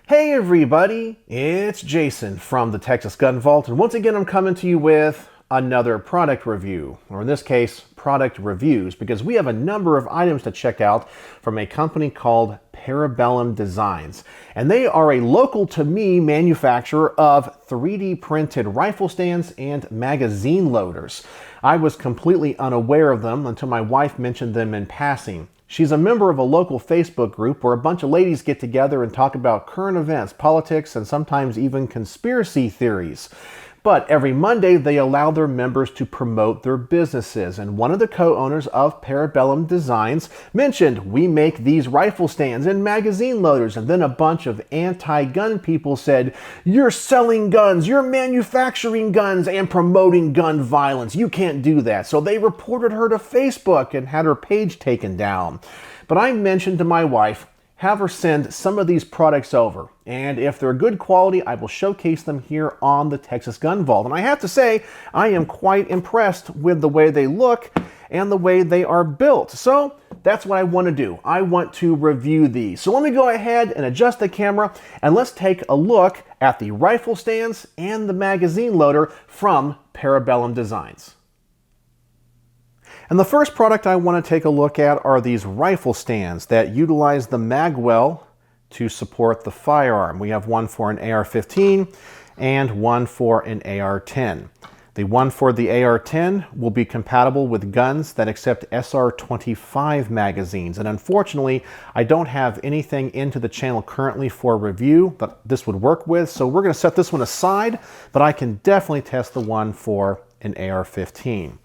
Hey everybody, it's Jason from the Texas Gun Vault, and once again I'm coming to you with another product review, or in this case, product reviews, because we have a number of items to check out from a company called ParaBellum Designs. And they are a local to me manufacturer of 3D printed rifle stands and magazine loaders. I was completely unaware of them until my wife mentioned them in passing. She's a member of a local Facebook group where a bunch of ladies get together and talk about current events, politics, and sometimes even conspiracy theories. But every Monday, they allow their members to promote their businesses. And one of the co-owners of ParaBellum Designs mentioned, "We make these rifle stands and magazine loaders." And then a bunch of anti-gun people said, "You're selling guns, you're manufacturing guns and promoting gun violence. You can't do that." So they reported her to Facebook and had her page taken down. But I mentioned to my wife, have her send some of these products over. And if they're good quality, I will showcase them here on the Texas Gun Vault. And I have to say, I am quite impressed with the way they look and the way they are built. So that's what I want to do. I want to review these. So let me go ahead and adjust the camera and let's take a look at the rifle stands and the magazine loader from ParaBellum Designs. And the first product I want to take a look at are these rifle stands that utilize the magwell to support the firearm. We have one for an AR-15 and one for an AR-10. The one for the AR-10 will be compatible with guns that accept SR-25 magazines. And unfortunately, I don't have anything into the channel currently for review that this would work with. So we're going to set this one aside, but I can definitely test the one for an AR-15.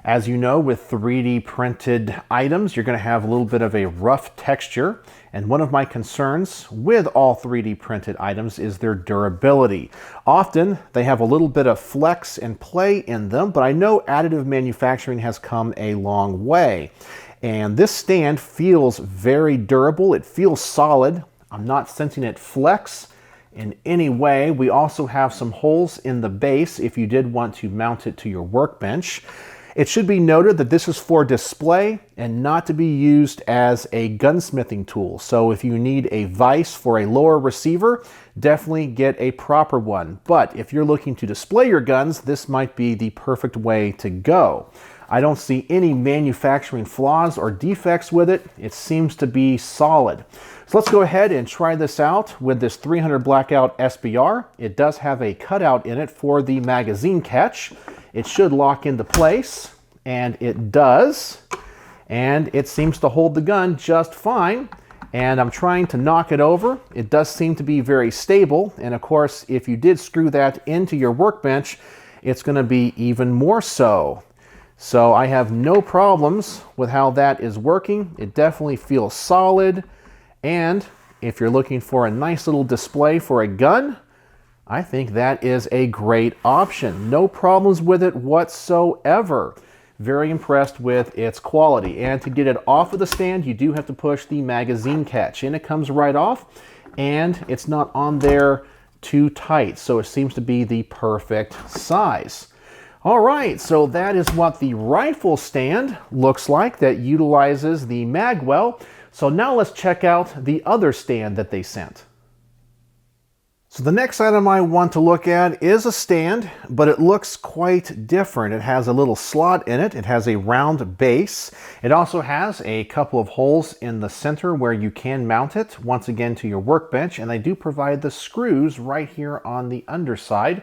As you know, with 3D printed items, you're going to have a little bit of a rough texture. And one of my concerns with all 3D printed items is their durability. Often, they have a little bit of flex and play in them, but I know additive manufacturing has come a long way. And this stand feels very durable. It feels solid. I'm not sensing it flex in any way. We also have some holes in the base if you did want to mount it to your workbench. It should be noted that this is for display and not to be used as a gunsmithing tool. So if you need a vise for a lower receiver, definitely get a proper one. But if you're looking to display your guns, this might be the perfect way to go. I don't see any manufacturing flaws or defects with it. It seems to be solid. So let's go ahead and try this out with this 300 Blackout SBR. It does have a cutout in it for the magazine catch. It should lock into place, and it does. And it seems to hold the gun just fine. And I'm trying to knock it over. It does seem to be very stable. And of course, if you did screw that into your workbench, it's going to be even more so. So I have no problems with how that is working. It definitely feels solid. And if you're looking for a nice little display for a gun, I think that is a great option. No problems with it whatsoever. Very impressed with its quality. And to get it off of the stand, you do have to push the magazine catch. And it comes right off, and it's not on there too tight. So it seems to be the perfect size. All right, so that is what the rifle stand looks like that utilizes the magwell. So now let's check out the other stand that they sent. So the next item I want to look at is a stand, but it looks quite different. It has a little slot in it. It has a round base. It also has a couple of holes in the center where you can mount it, once again, to your workbench. And they do provide the screws right here on the underside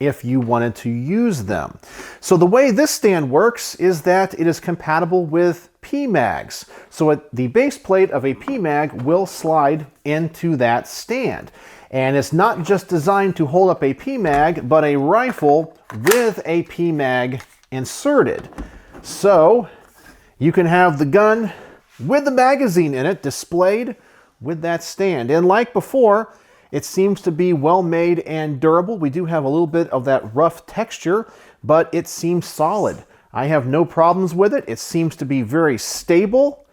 if you wanted to use them. So the way this stand works is that it is compatible with PMags. So the base plate of a PMag will slide into that stand. And it's not just designed to hold up a PMag, but a rifle with a PMag inserted. So you can have the gun with the magazine in it displayed with that stand. And like before, it seems to be well made and durable. We do have a little bit of that rough texture, but it seems solid. I have no problems with it. It seems to be very stable,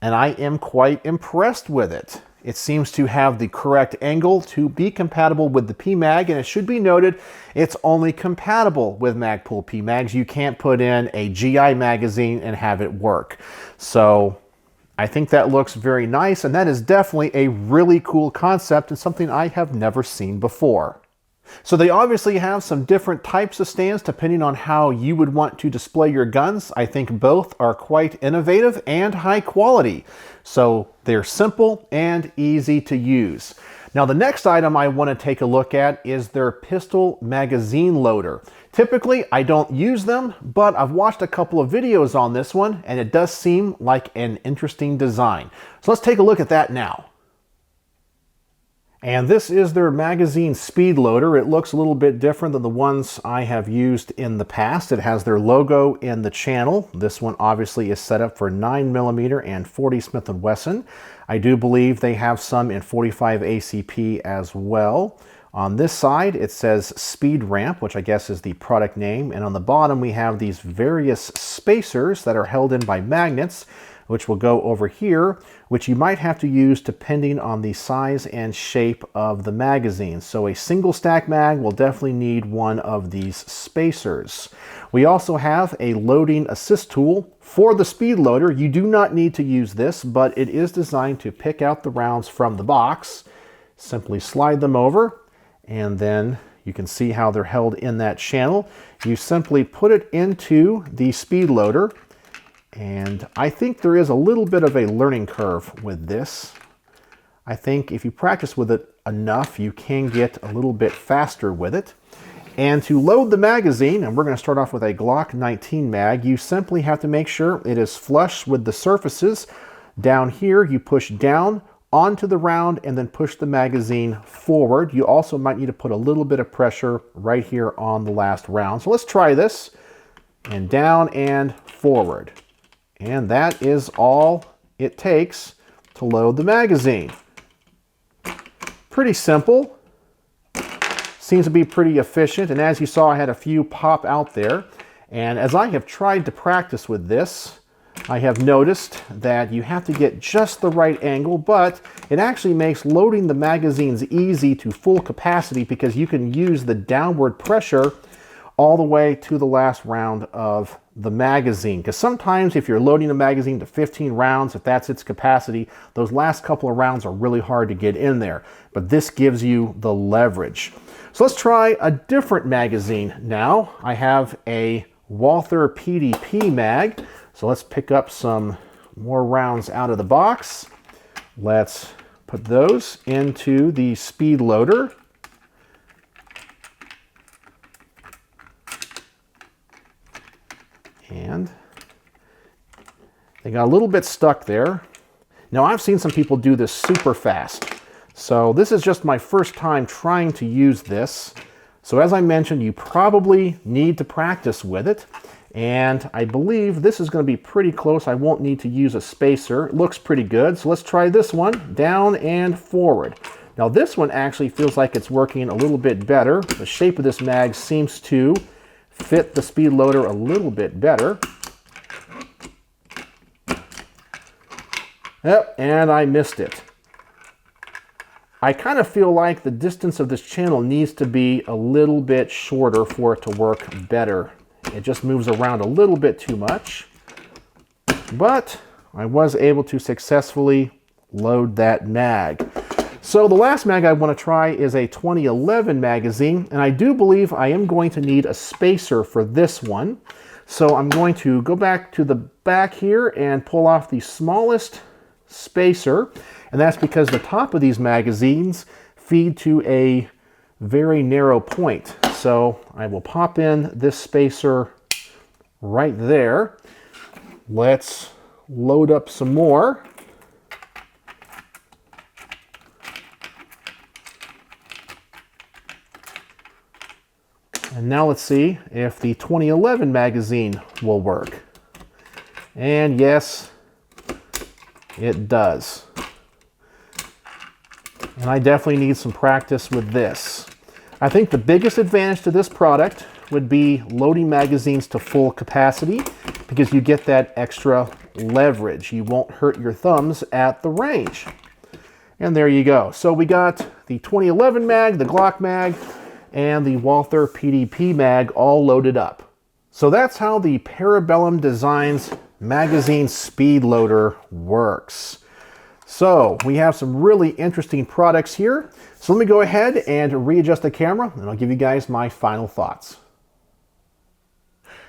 and I am quite impressed with it. It seems to have the correct angle to be compatible with the PMag, and it should be noted it's only compatible with Magpul PMags. You can't put in a GI magazine and have it work. So I think that looks very nice, and that is definitely a really cool concept and something I have never seen before. So they obviously have some different types of stands depending on how you would want to display your guns. I think both are quite innovative and high quality. So they're simple and easy to use. Now the next item I want to take a look at is their pistol magazine loader. Typically I don't use them, but I've watched a couple of videos on this one and it does seem like an interesting design. So let's take a look at that now. And this is their magazine speed loader. It looks a little bit different than the ones I have used in the past. It has their logo in the channel. This one obviously is set up for 9mm and 40 Smith & Wesson. I do believe they have some in 45 ACP as well. On this side it says Speed Ramp, which I guess is the product name, and on the bottom we have these various spacers that are held in by magnets, which will go over here, which you might have to use depending on the size and shape of the magazine. So a single stack mag will definitely need one of these spacers. We also have a loading assist tool for the speed loader. You do not need to use this, but it is designed to pick out the rounds from the box. Simply slide them over, and then you can see how they're held in that channel. You simply put it into the speed loader, and I think there is a little bit of a learning curve with this. I think if you practice with it enough, you can get a little bit faster with it. And to load the magazine, and we're going to start off with a Glock 19 mag, you simply have to make sure it is flush with the surfaces. Down here, you push down onto the round and then push the magazine forward. You also might need to put a little bit of pressure right here on the last round. So let's try this. And down and forward. And that is all it takes to load the magazine. Pretty simple. Seems to be pretty efficient. And as you saw, I had a few pop out there. And as I have tried to practice with this, I have noticed that you have to get just the right angle, but it actually makes loading the magazines easy to full capacity because you can use the downward pressure all the way to the last round of the magazine. Because sometimes if you're loading a magazine to 15 rounds, if that's its capacity, those last couple of rounds are really hard to get in there. But this gives you the leverage. So let's try a different magazine now. I have a Walther PDP mag. So let's pick up some more rounds out of the box. Let's put those into the speed loader. And they got a little bit stuck there. Now I've seen some people do this super fast. So this is just my first time trying to use this. So as I mentioned, you probably need to practice with it. And I believe this is going to be pretty close. I won't need to use a spacer. It looks pretty good. So let's try this one, down and forward. Now this one actually feels like it's working a little bit better. The shape of this mag seems to fit the speed loader a little bit better. Yep, and I missed it. I kind of feel like the distance of this channel needs to be a little bit shorter for it to work better. It just moves around a little bit too much. But I was able to successfully load that mag. So the last mag I want to try is a 2011 magazine, and I do believe I am going to need a spacer for this one. So I'm going to go back to the back here and pull off the smallest spacer, and that's because the top of these magazines feed to a very narrow point. So I will pop in this spacer right there. Let's load up some more. And now let's see if the 2011 magazine will work. And yes, it does. And I definitely need some practice with this. I think the biggest advantage to this product would be loading magazines to full capacity because you get that extra leverage. You won't hurt your thumbs at the range. And there you go. So we got the 2011 mag, the Glock mag, and the Walther PDP mag all loaded up. So that's how the ParaBellum Designs magazine speed loader works. So we have some really interesting products here. So let me go ahead and readjust the camera and I'll give you guys my final thoughts.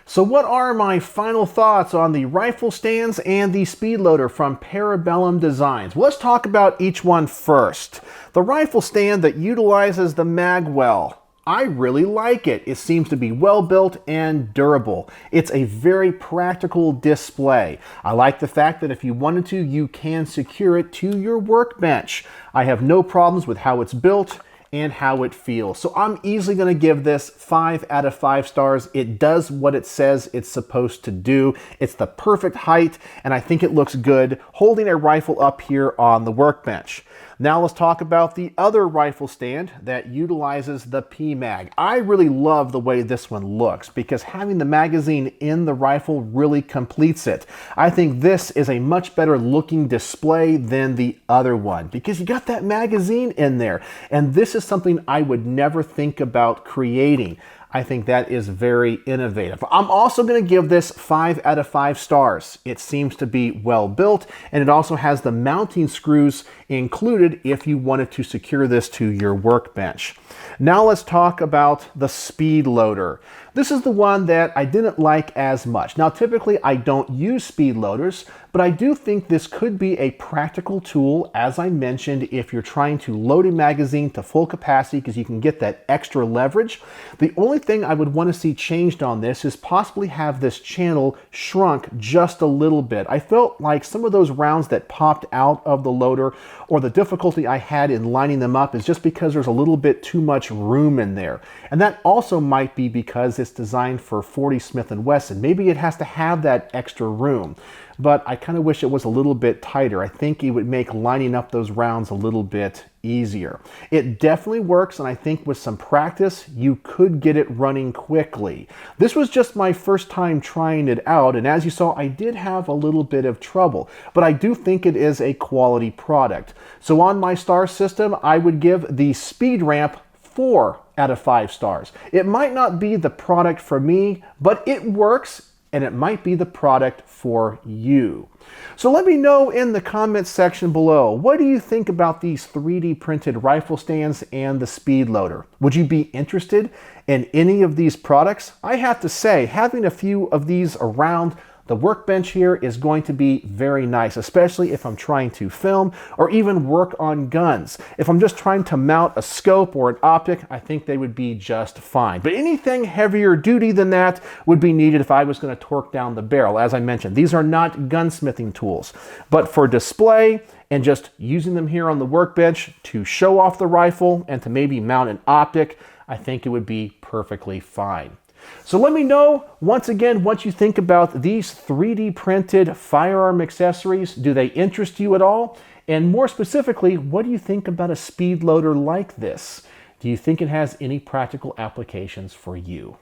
So what are my final thoughts on the rifle stands and the speed loader from ParaBellum Designs? Well, let's talk about each one first. The rifle stand that utilizes the mag well. I really like it. It seems to be well built and durable. It's a very practical display. I like the fact that if you wanted to, you can secure it to your workbench. I have no problems with how it's built and how it feels. So I'm easily going to give this 5 out of 5 stars. It does what it says it's supposed to do. It's the perfect height, and I think it looks good holding a rifle up here on the workbench. Now let's talk about the other rifle stand that utilizes the PMag. I really love the way this one looks because having the magazine in the rifle really completes it. I think this is a much better looking display than the other one because you got that magazine in there, and this is something I would never think about creating. I think that is very innovative. I'm also going to give this 5 out of 5 stars. It seems to be well built, and it also has the mounting screws included if you wanted to secure this to your workbench. Now let's talk about the speed loader. This is the one that I didn't like as much. Now typically I don't use speed loaders, but I do think this could be a practical tool, as I mentioned, if you're trying to load a magazine to full capacity because you can get that extra leverage. The only thing I would want to see changed on this is possibly have this channel shrunk just a little bit. I felt like some of those rounds that popped out of the loader, or the difficulty I had in lining them up, is just because there's a little bit too much room in there. And that also might be because it's designed for .40 Smith & Wesson. Maybe it has to have that extra room, but I kind of wish it was a little bit tighter. I think it would make lining up those rounds a little bit easier. It definitely works, and I think with some practice, you could get it running quickly. This was just my first time trying it out, and as you saw, I did have a little bit of trouble, but I do think it is a quality product. So on my star system, I would give the Speed Ramp 4 out of 5 stars. It might not be the product for me, but it works, and it might be the product for you. So let me know in the comments section below, what do you think about these 3D printed rifle stands and the speed loader? Would you be interested in any of these products? I have to say, having a few of these around the workbench here is going to be very nice, especially if I'm trying to film or even work on guns. If I'm just trying to mount a scope or an optic, I think they would be just fine. But anything heavier duty than that would be needed if I was going to torque down the barrel. As I mentioned, these are not gunsmithing tools, but for display and just using them here on the workbench to show off the rifle and to maybe mount an optic, I think it would be perfectly fine. So let me know, once again, what you think about these 3D printed firearm accessories. Do they interest you at all? And more specifically, what do you think about a speed loader like this? Do you think it has any practical applications for you?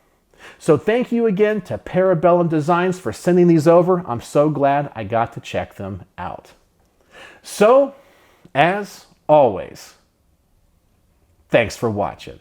So thank you again to ParaBellum Designs for sending these over. I'm so glad I got to check them out. So, as always, thanks for watching.